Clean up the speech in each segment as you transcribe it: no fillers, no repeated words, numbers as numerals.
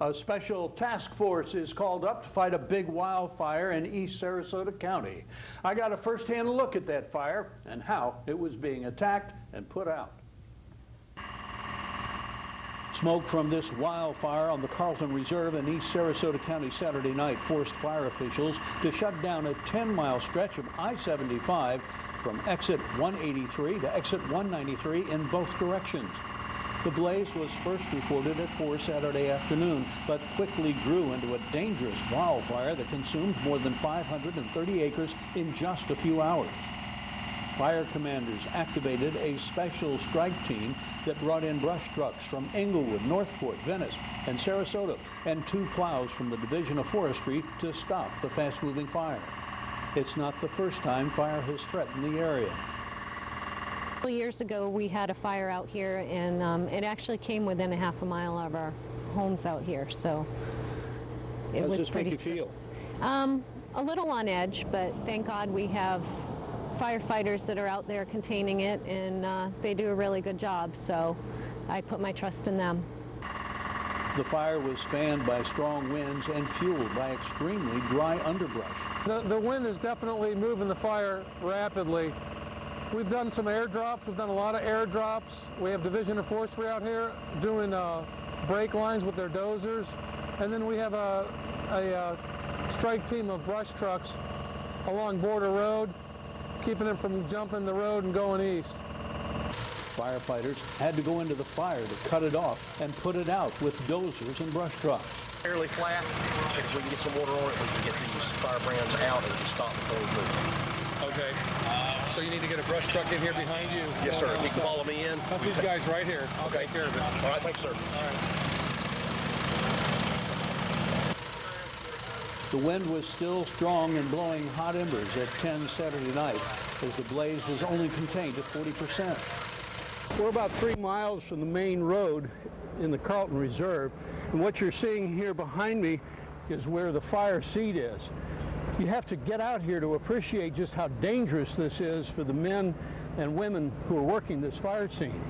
A special task force is called up to fight a big wildfire in East Sarasota County. I got a first-hand look at that fire and how it was being attacked and put out. Smoke from this wildfire on the Carlton Reserve in East Sarasota County Saturday night forced fire officials to shut down a 10-mile stretch of I-75 from exit 183 to exit 193 in both directions. The blaze was first reported at 4 Saturday afternoon, but quickly grew into a dangerous wildfire that consumed more than 530 acres in just a few hours. Fire commanders activated a special strike team that brought in brush trucks from Englewood, Northport, Venice, and Sarasota, and 2 plows from the Division of Forestry to stop the fast-moving fire. It's not the first time fire has threatened the area. Years ago, we had a fire out here, and it actually came within a half a mile of our homes out here, so it was pretty. How does this make you feel? A little on edge, but thank God we have firefighters that are out there containing it, and they do a really good job, so I put my trust in them. The fire was fanned by strong winds and fueled by extremely dry underbrush. The wind is definitely moving the fire rapidly. We've done some airdrops. We've done a lot of airdrops. We have Division of Forestry out here doing brake lines with their dozers. And then we have a strike team of brush trucks along Border Road, keeping them from jumping the road and going east. Firefighters had to go into the fire to cut it off and put it out with dozers and brush trucks. Fairly flat. If we can get some water on it, we can get these firebrands out and stop the flames moving. Okay. So you need to get a brush truck in here behind you? Yes, sir. You can follow me in. Help these guys right here. I'll take care of it. All right, thanks, sir. All right. The wind was still strong and blowing hot embers at 10 Saturday night as the blaze was only contained at 40%. We're about 3 miles from the main road in the Carlton Reserve, and what you're seeing here behind me is where the fire seat is. You have to get out here to appreciate just how dangerous this is for the men and women who are working this fire scene.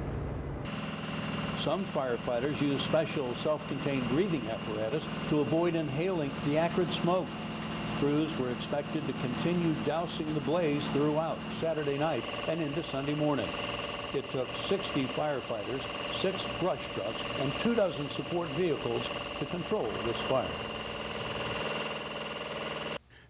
Some firefighters use special self-contained breathing apparatus to avoid inhaling the acrid smoke. Crews were expected to continue dousing the blaze throughout Saturday night and into Sunday morning. It took 60 firefighters, 6 brush trucks, and 24 support vehicles to control this fire.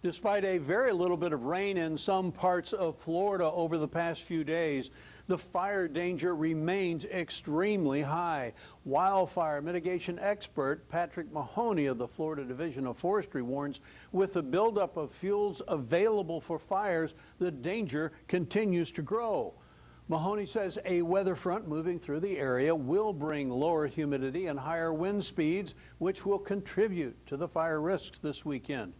Despite a very little bit of rain in some parts of Florida over the past few days, the fire danger remains extremely high. Wildfire mitigation expert Patrick Mahoney of the Florida Division of Forestry warns with the buildup of fuels available for fires, the danger continues to grow. Mahoney says a weather front moving through the area will bring lower humidity and higher wind speeds, which will contribute to the fire risks this weekend.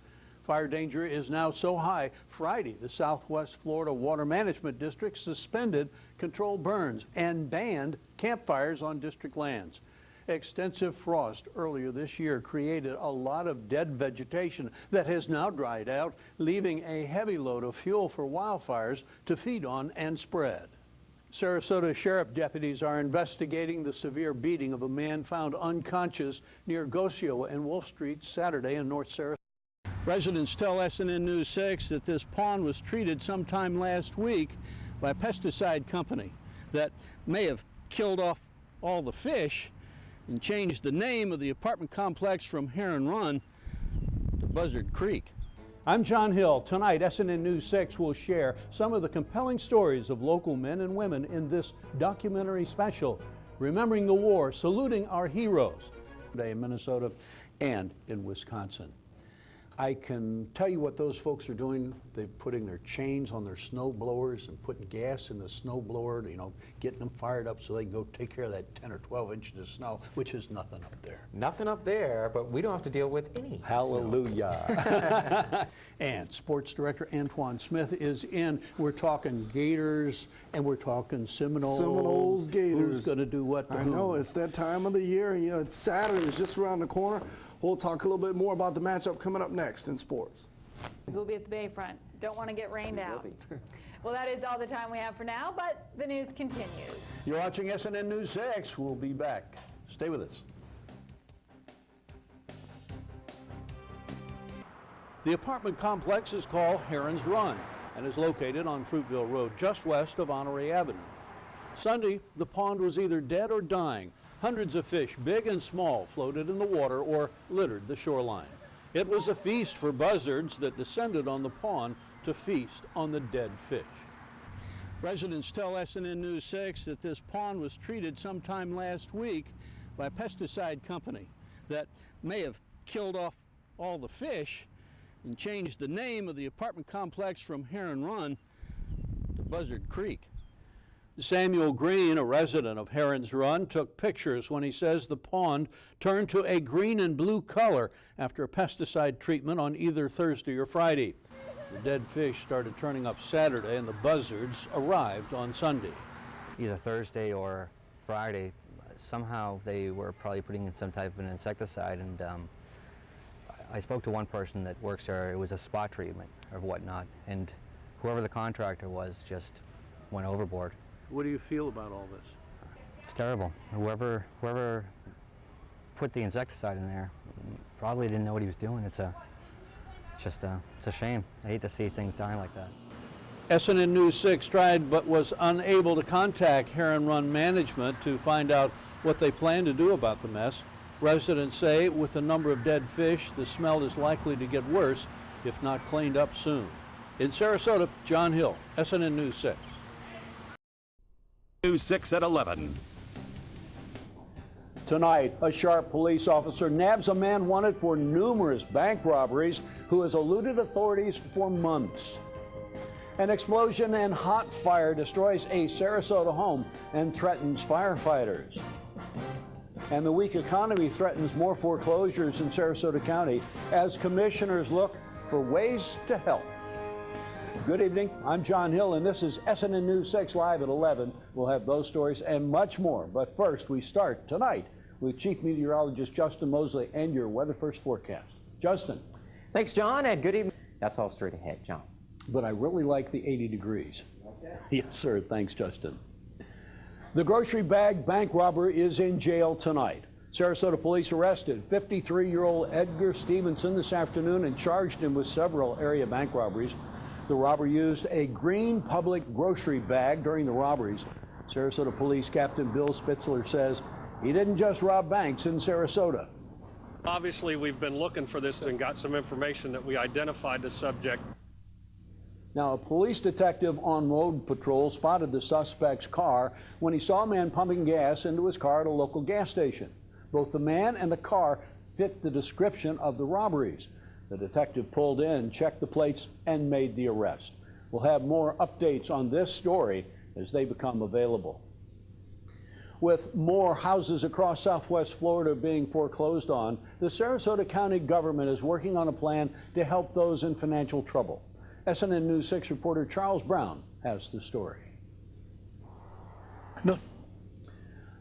Fire danger is now so high, Friday, the Southwest Florida Water Management District suspended controlled burns and banned campfires on district lands. Extensive frost earlier this year created a lot of dead vegetation that has now dried out, leaving a heavy load of fuel for wildfires to feed on and spread. Sarasota Sheriff deputies are investigating the severe beating of a man found unconscious near Gosio and Wolf Street Saturday in North Sarasota. Residents tell SNN News 6 that this pond was treated sometime last week by a pesticide company that may have killed off all the fish and changed the name of the apartment complex from Heron Run to Buzzard Creek. I'm John Hill. Tonight, SNN News 6 will share some of the compelling stories of local men and women in this documentary special, Remembering the War, Saluting Our Heroes, today in Minnesota and in Wisconsin. I can tell you what those folks are doing. They're putting their chains on their snow blowers and putting gas in the snow blower, you know, getting them fired up so they can go take care of that 10 or 12 inches of snow, which is nothing up there. Nothing up there, but we don't have to deal with any Hallelujah. And Sports Director Antoine Smith is in. We're talking Gators and we're talking Seminoles. Seminoles, Gators. Who's going to do what to I whom? know, it's that time of the year. You know, it's Saturday, it's just around the corner. We'll talk a little bit more about the matchup coming up next in sports. We'll be at the Bayfront. Don't want to get rained out. Well, that is all the time we have for now, but the news continues. You're watching SNN News 6. We'll be back. Stay with us. The apartment complex is called Heron's Run and is located on Fruitville Road, just west of Honoré Avenue. Sunday, the pond was either dead or dying. Hundreds of fish, big and small, floated in the water or littered the shoreline. It was a feast for buzzards that descended on the pond to feast on the dead fish. Residents tell SNN News 6 that this pond was treated sometime last week by a pesticide company that may have killed off all the fish and changed the name of the apartment complex from Heron Run to Buzzard Creek. Samuel Green, a resident of Heron's Run, took pictures when he says the pond turned to a green and blue color after a pesticide treatment on either Thursday or Friday. The dead fish started turning up Saturday and the buzzards arrived on Sunday. Either Thursday or Friday, somehow they were probably putting in some type of an insecticide, and I spoke to one person that works there. It was a spot treatment or whatnot, and whoever the contractor was just went overboard. What do you feel about all this? It's terrible. Whoever put the insecticide in there probably didn't know what he was doing. It's a shame. I hate to see things dying like that. SNN News 6 tried but was unable to contact Heron Run management to find out what they plan to do about the mess. Residents say with the number of dead fish, the smell is likely to get worse if not cleaned up soon. In Sarasota, John Hill, SNN News 6. News 6 at 11. Tonight, a sharp police officer nabs a man wanted for numerous bank robberies who has eluded authorities for months. An explosion and hot fire destroys a Sarasota home and threatens firefighters. And the weak economy threatens more foreclosures in Sarasota County as commissioners look for ways to help. Good evening, I'm John Hill, and this is SNN News 6 Live at 11. We'll have those stories and much more. But first, we start tonight with Chief Meteorologist Justin Mosley and your Weather First forecast. Justin. Thanks, John, and good evening. That's all straight ahead, John. But I really like the 80 degrees. Okay. Yes, sir. Thanks, Justin. The grocery bag bank robber is in jail tonight. Sarasota police arrested 53-year-old Edgar Stevenson this afternoon and charged him with several area bank robberies. The robber used a green public grocery bag during the robberies. Sarasota Police Captain Bill Spitzler says he didn't just rob banks in Sarasota. Obviously, we've been looking for this and got some information that we identified the subject. Now, a police detective on road patrol spotted the suspect's car when he saw a man pumping gas into his car at a local gas station. Both the man and the car fit the description of the robberies. The detective pulled in, checked the plates, and made the arrest. We'll have more updates on this story as they become available. With more houses across southwest Florida being foreclosed on, the Sarasota County government is working on a plan to help those in financial trouble. SNN News 6 reporter Charles Brown has the story.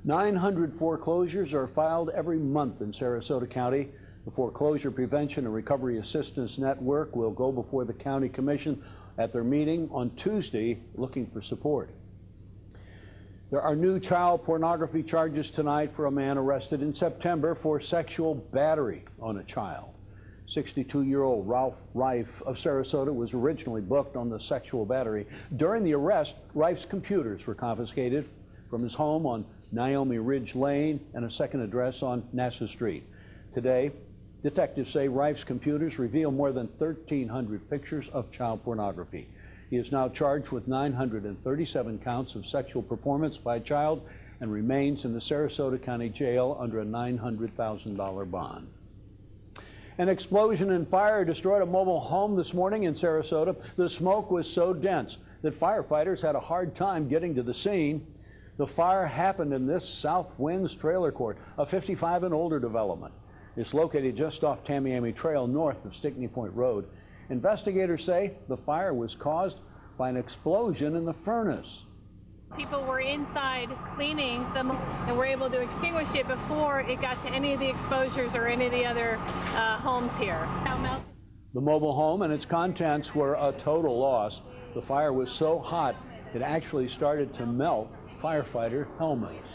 900 foreclosures are filed every month in Sarasota County. The Foreclosure Prevention and Recovery Assistance Network will go before the County Commission at their meeting on Tuesday looking for support. There are new child pornography charges tonight for a man arrested in September for sexual battery on a child. 62-year-old Ralph Reif of Sarasota was originally booked on the sexual battery. During the arrest, Reif's computers were confiscated from his home on Naomi Ridge Lane and a second address on Nassau Street. Today, detectives say Reif's computers reveal more than 1,300 pictures of child pornography. He is now charged with 937 counts of sexual performance by a child and remains in the Sarasota County Jail under a $900,000 bond. An explosion and fire destroyed a mobile home this morning in Sarasota. The smoke was so dense that firefighters had a hard time getting to the scene. The fire happened in this South Winds trailer court, a 55 and older development. It's located just off Tamiami Trail north of Stickney Point Road. Investigators say the fire was caused by an explosion in the furnace. People were inside cleaning them and were able to extinguish it before it got to any of the exposures or any of the other homes here. The mobile home and its contents were a total loss. The fire was so hot it actually started to melt firefighter helmets.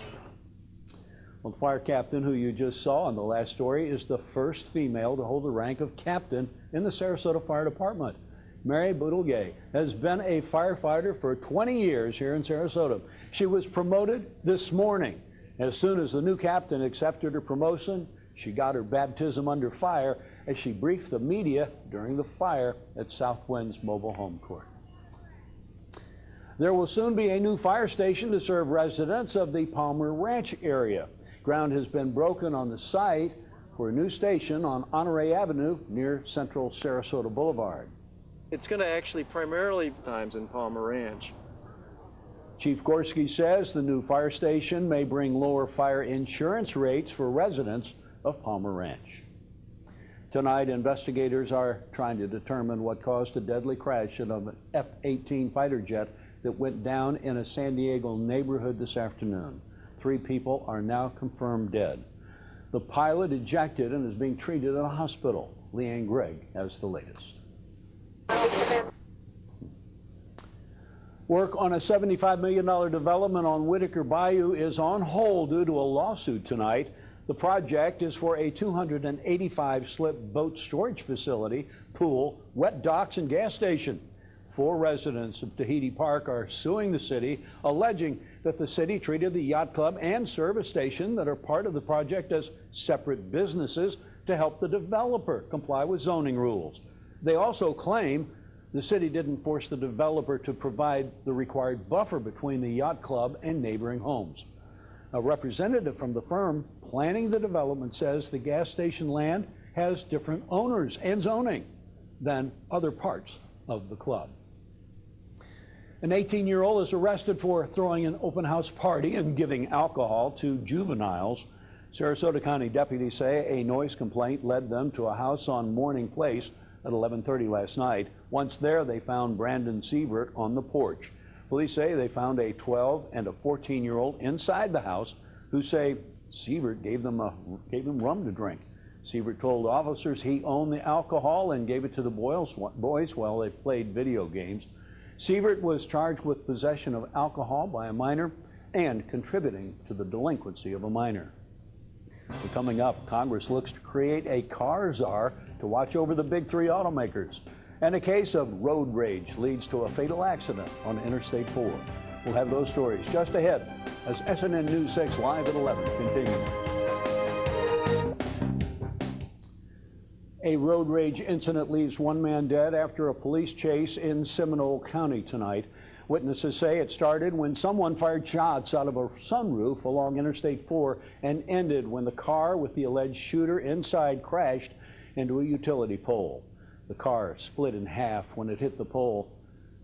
Well, the fire captain who you just saw in the last story is the first female to hold the rank of captain in the Sarasota Fire Department. Mary Boudelier has been a firefighter for 20 years here in Sarasota. She was promoted this morning. As soon as the new captain accepted her promotion, she got her baptism under fire as she briefed the media during the fire at Southwind's mobile home court. There will soon be a new fire station to serve residents of the Palmer Ranch area. Ground has been broken on the site for a new station on Honore Avenue near Central Sarasota Boulevard. It's going to actually primarily times in Palmer Ranch. Chief Gorski says the new fire station may bring lower fire insurance rates for residents of Palmer Ranch. Tonight, investigators are trying to determine what caused a deadly crash of an F-18 fighter jet that went down in a San Diego neighborhood this afternoon. 3 people are now confirmed dead. The pilot ejected and is being treated in a hospital. Leanne Gregg has the latest. Work on a $75 million development on Whitaker Bayou is on hold due to a lawsuit tonight. The project is for a 285-slip boat storage facility, pool, wet docks, and gas station. 4 residents of Tahiti Park are suing the city, alleging that the city treated the yacht club and service station that are part of the project as separate businesses to help the developer comply with zoning rules. They also claim the city didn't force the developer to provide the required buffer between the yacht club and neighboring homes. A representative from the firm planning the development says the gas station land has different owners and zoning than other parts of the club. An 18-year-old is arrested for throwing an open house party and giving alcohol to juveniles. Sarasota County deputies say a noise complaint led them to a house on Morning Place at 11:30 last night. Once there, they found Brandon Sievert on the porch. Police say they found a 12 and a 14-year-old inside the house who say Sievert gave them rum to drink. Sievert told officers he owned the alcohol and gave it to the boys while they played video games. Sievert was charged with possession of alcohol by a minor and contributing to the delinquency of a minor. Coming up, Congress looks to create a car czar to watch over the big 3 automakers. And a case of road rage leads to a fatal accident on Interstate 4. We'll have those stories just ahead as SNN News 6 Live at 11 continues. A road rage incident leaves 1 man dead after a police chase in Seminole County tonight. Witnesses say it started when someone fired shots out of a sunroof along Interstate 4 and ended when the car with the alleged shooter inside crashed into a utility pole. The car split in half when it hit the pole.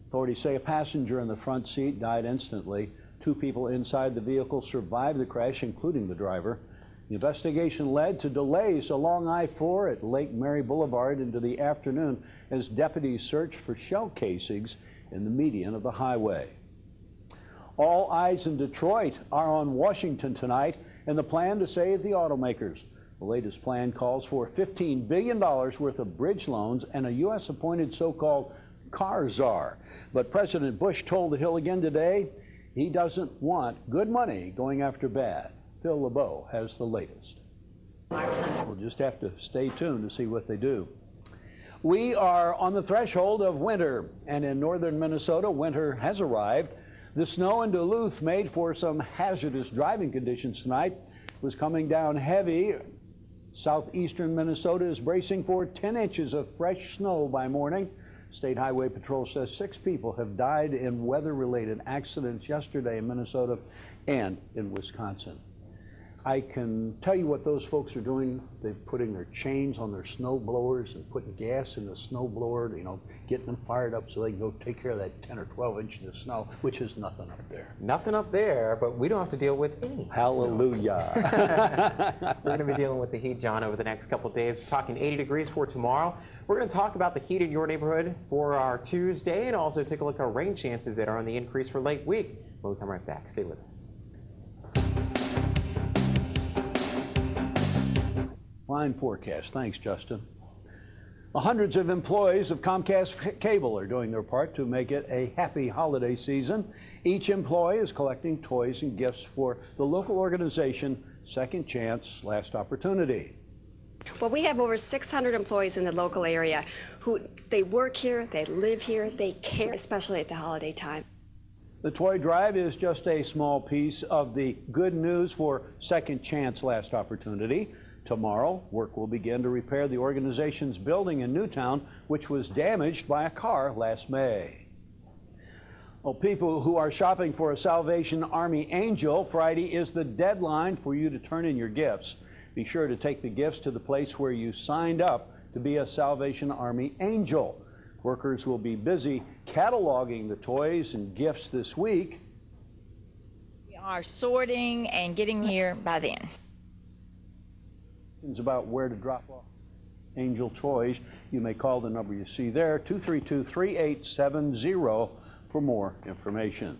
Authorities say a passenger in the front seat died instantly. 2 people inside the vehicle survived the crash, including the driver. The investigation led to delays along I-4 at Lake Mary Boulevard into the afternoon as deputies searched for shell casings in the median of the highway. All eyes in Detroit are on Washington tonight and the plan to save the automakers. The latest plan calls for $15 billion worth of bridge loans and a U.S.-appointed so-called car czar. But President Bush told the Hill again today he doesn't want good money going after bad. Phil LeBeau has the latest. We'll just have to stay tuned to see what they do. We are on the threshold of winter, and in northern Minnesota, winter has arrived. The snow in Duluth made for some hazardous driving conditions tonight. It was coming down heavy. Southeastern Minnesota is bracing for 10 inches of fresh snow by morning. State Highway Patrol says 6 people have died in weather-related accidents yesterday in Minnesota and in Wisconsin. I can tell you what those folks are doing. They're putting their chains on their snow blowers and putting gas in the snow blower, getting them fired up so they can go take care of that 10 or 12 inches of snow, which is nothing up there. Nothing up there, but we don't have to deal with any Hallelujah. We're going to be dealing with the heat, John, over the next couple of days. We're talking 80 degrees for tomorrow. We're going to talk about the heat in your neighborhood for our Tuesday and also take a look at rain chances that are on the increase for late week. We'll come right back. Stay with us. Fine forecast. Thanks, Justin. Hundreds of employees of Comcast Cable are doing their part to make it a happy holiday season. Each employee is collecting toys and gifts for the local organization Second Chance Last Opportunity. Well, we have over 600 employees in the local area who they work here, they live here, they care, especially at the holiday time. The toy drive is just a small piece of the good news for Second Chance Last Opportunity. Tomorrow, work will begin to repair the organization's building in Newtown, which was damaged by a car last May. Well, people who are shopping for a Salvation Army Angel, Friday is the deadline for you to turn in your gifts. Be sure to take the gifts to the place where you signed up to be a Salvation Army Angel. Workers will be busy cataloging the toys and gifts this week. We are sorting and getting here by then. About where to drop off Angel toys, you may call the number you see there, 232-3870, for more information.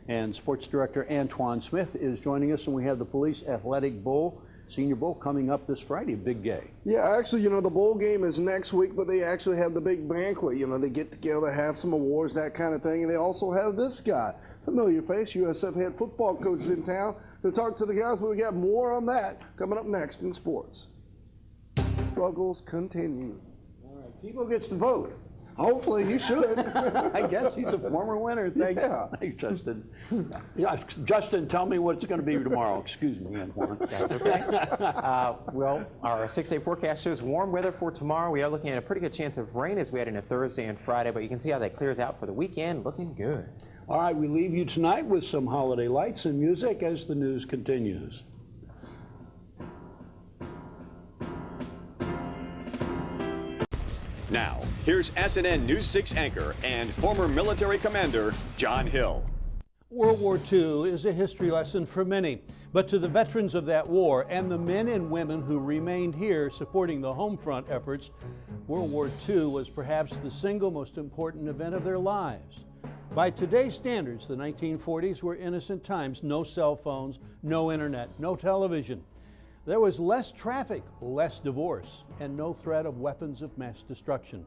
And Sports Director Antoine Smith is joining us, and we have the Police Athletic Bowl, Senior Bowl, coming up this Friday, a big day. Yeah, actually, the bowl game is next week, but they actually have the big banquet. They get together, have some awards, that kind of thing, and they also have this guy, familiar face, USF head football coach is in town. To talk to the guys, but we got more on that coming up next in sports. Struggles continue. All right, Tebow gets to vote. Hopefully, he should. I guess he's a former winner. Thanks, Justin. Yeah, Justin, tell me what it's going to be tomorrow. Excuse me, Antoine. That's okay. Well, our 6-day forecast shows warm weather for tomorrow. We are looking at a pretty good chance of rain as we head into Thursday and Friday, but you can see how that clears out for the weekend. Looking good. All right, we leave you tonight with some holiday lights and music as the news continues. Now, here's SNN News 6 anchor and former military commander, John Hill. World War II is a history lesson for many, but to the veterans of that war and the men and women who remained here supporting the home front efforts, World War II was perhaps the single most important event of their lives. By today's standards, the 1940s were innocent times. No cell phones, no internet, no television. There was less traffic, less divorce, and no threat of weapons of mass destruction.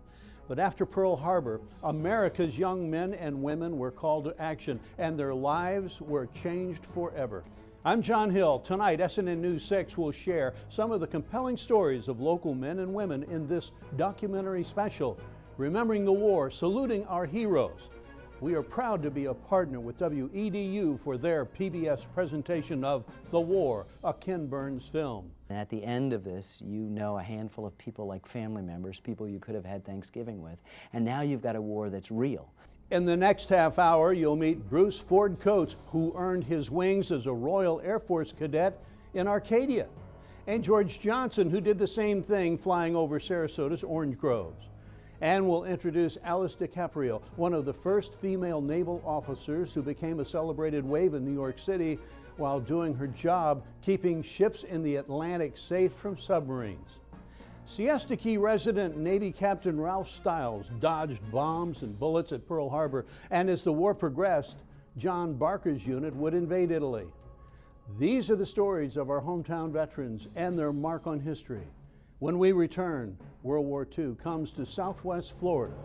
But after Pearl Harbor, America's young men and women were called to action, and their lives were changed forever. I'm John Hill. Tonight, SNN News 6 will share some of the compelling stories of local men and women in this documentary special, Remembering the War, Saluting Our Heroes. We are proud to be a partner with WEDU for their PBS presentation of The War, a Ken Burns film. And at the end of this, you know a handful of people like family members, people you could have had Thanksgiving with, and now you've got a war that's real. In the next half hour, you'll meet Bruce Ford Coates, who earned his wings as a Royal Air Force cadet in Arcadia, and George Johnson, who did the same thing flying over Sarasota's orange groves. And we'll introduce Alice DiCaprio, one of the first female naval officers who became a celebrated wave in New York City while doing her job keeping ships in the Atlantic safe from submarines. Siesta Key resident Navy Captain Ralph Stiles dodged bombs and bullets at Pearl Harbor, and as the war progressed, John Barker's unit would invade Italy. These are the stories of our hometown veterans and their mark on history. When we return, World War II comes to Southwest Florida.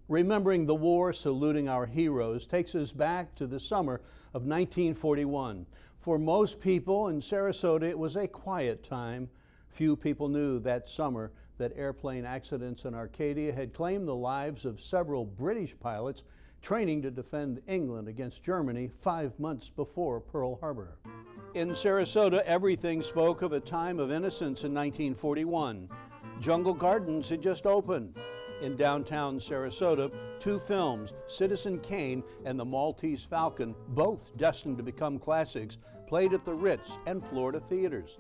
Remembering the War, Saluting Our Heroes takes us back to the summer of 1941. For most people in Sarasota, it was a quiet time. Few people knew that summer that airplane accidents in Arcadia had claimed the lives of several British pilots training to defend England against Germany 5 months before Pearl Harbor. In Sarasota, everything spoke of a time of innocence in 1941. Jungle Gardens had just opened. In downtown Sarasota, 2 films, Citizen Kane and The Maltese Falcon, both destined to become classics, played at the Ritz and Florida theaters.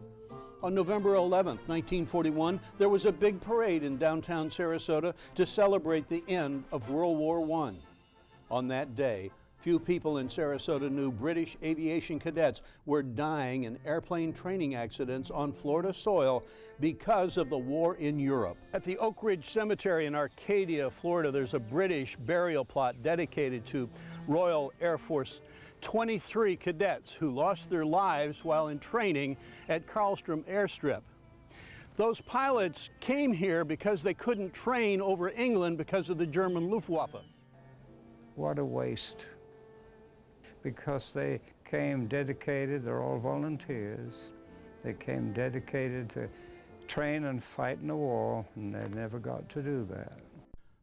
On November 11, 1941, there was a big parade in downtown Sarasota to celebrate the end of World War I. On that day, Few people in Sarasota knew British aviation cadets were dying in airplane training accidents on Florida soil because of the war in Europe. At the Oak Ridge Cemetery in Arcadia, Florida, there's a British burial plot dedicated to Royal Air Force 23 cadets who lost their lives while in training at Carlstrom Airstrip. Those pilots came here because they couldn't train over England because of the German Luftwaffe. What a waste. Because they came dedicated, they're all volunteers. They came dedicated to train and fight in the war, and they never got to do that.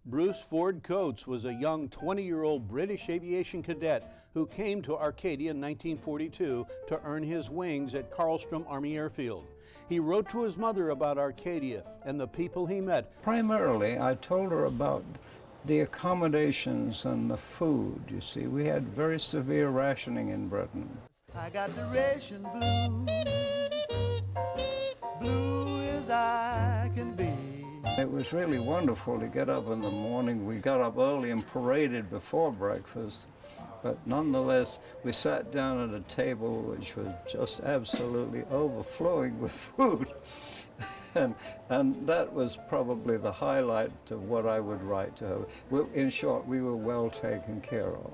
Bruce Ford Coates was a young 20-year-old British aviation cadet who came to Arcadia in 1942 to earn his wings at Carlstrom Army Airfield. He wrote to his mother about Arcadia and the people he met. Primarily, I told her about the accommodations and the food. You see, we had very severe rationing in Britain. I got the ration blue as I can be. It was really wonderful to get up in the morning. We got up early and paraded before breakfast, but nonetheless, we sat down at a table which was just absolutely overflowing with food. And that was probably the highlight of what I would write to her. In short, we were well taken care of.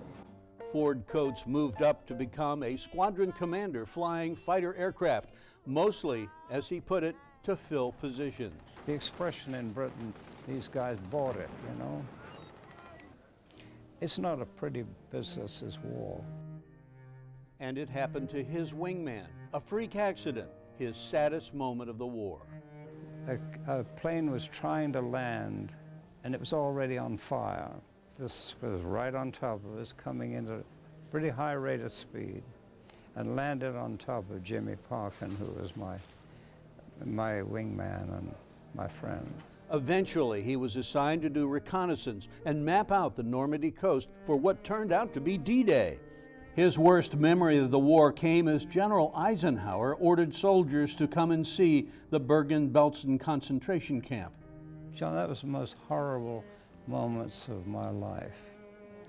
Ford Coates moved up to become a squadron commander flying fighter aircraft, mostly, as he put it, to fill positions. The expression in Britain, these guys bought it, you know. It's not a pretty business, this war. And it happened to his wingman, a freak accident, his saddest moment of the war. A plane was trying to land, and it was already on fire. This was right on top of us, coming into a pretty high rate of speed, and landed on top of Jimmy Parkin, who was my wingman and my friend. Eventually, he was assigned to do reconnaissance and map out the Normandy coast for what turned out to be D-Day. His worst memory of the war came as General Eisenhower ordered soldiers to come and see the Bergen-Belsen concentration camp. John, that was the most horrible moments of my life.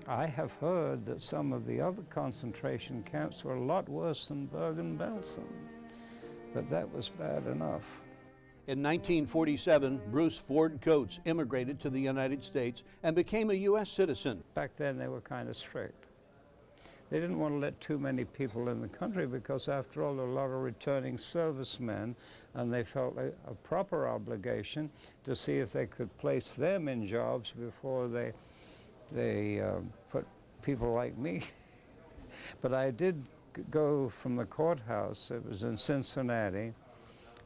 I have heard that some of the other concentration camps were a lot worse than Bergen-Belsen, but that was bad enough. In 1947, Bruce Ford Coates immigrated to the United States and became a U.S. citizen. Back then, they were kind of strict. They didn't want to let too many people in the country because, after all, there were a lot of returning servicemen, and they felt a proper obligation to see if they could place them in jobs before they put people like me. But I did go from the courthouse. It was in Cincinnati,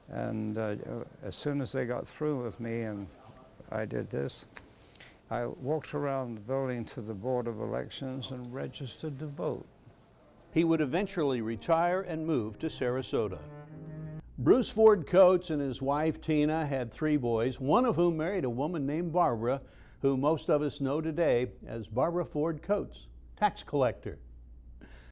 and as soon as they got through with me and I did this, I walked around the building to the Board of Elections and registered to vote. He would eventually retire and move to Sarasota. Bruce Ford Coates and his wife Tina had 3 boys, one of whom married a woman named Barbara, who most of us know today as Barbara Ford Coates, tax collector.